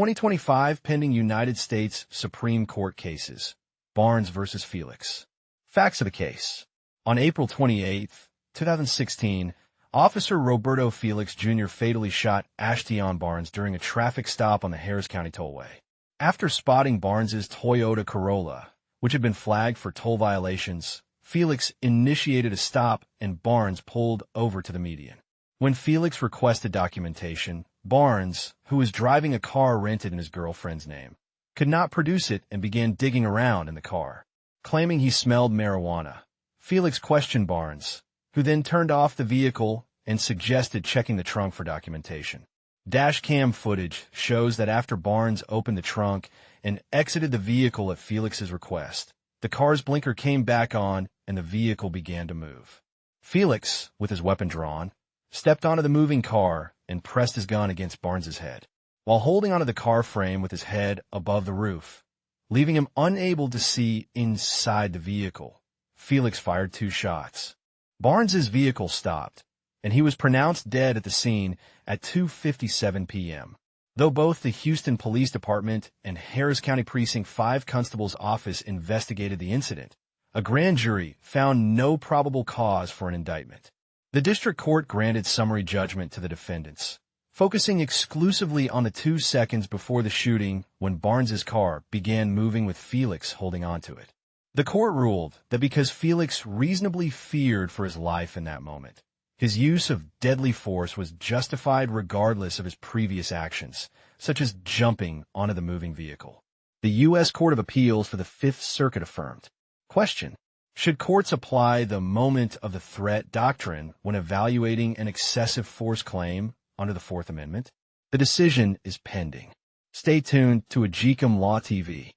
2025 pending United States Supreme Court cases. Barnes versus Felix. Facts of the case. On April 28, 2016, Officer Roberto Felix Jr. fatally shot Ashtian Barnes during a traffic stop on the Harris County Tollway. After spotting Barnes's Toyota Corolla, which had been flagged for toll violations, Felix initiated a stop and Barnes pulled over to the median. When Felix requested documentation, Barnes, who was driving a car rented in his girlfriend's name, could not produce it and began digging around in the car. Claiming he smelled marijuana, Felix questioned Barnes, who then turned off the vehicle and suggested checking the trunk for documentation. Dash cam footage shows that after Barnes opened the trunk and exited the vehicle at Felix's request, the car's blinker came back on and the vehicle began to move. Felix, with his weapon drawn, stepped onto the moving car and pressed his gun against Barnes's head, while holding onto the car frame with his head above the roof, leaving him unable to see inside the vehicle. Felix fired 2 shots. Barnes's vehicle stopped, and he was pronounced dead at the scene at 2:57 p.m. Though both the Houston Police Department and Harris County Precinct 5 Constable's office investigated the incident, a grand jury found no probable cause for an indictment. The district court granted summary judgment to the defendants, focusing exclusively on the 2 seconds before the shooting when Barnes's car began moving with Felix holding onto it. The court ruled that because Felix reasonably feared for his life in that moment, his use of deadly force was justified regardless of his previous actions, such as jumping onto the moving vehicle. The U.S. Court of Appeals for the Fifth Circuit affirmed. Question: should courts apply the moment of the threat doctrine when evaluating an excessive force claim under the Fourth Amendment? The decision is pending. Stay tuned to Ajicum Law TV.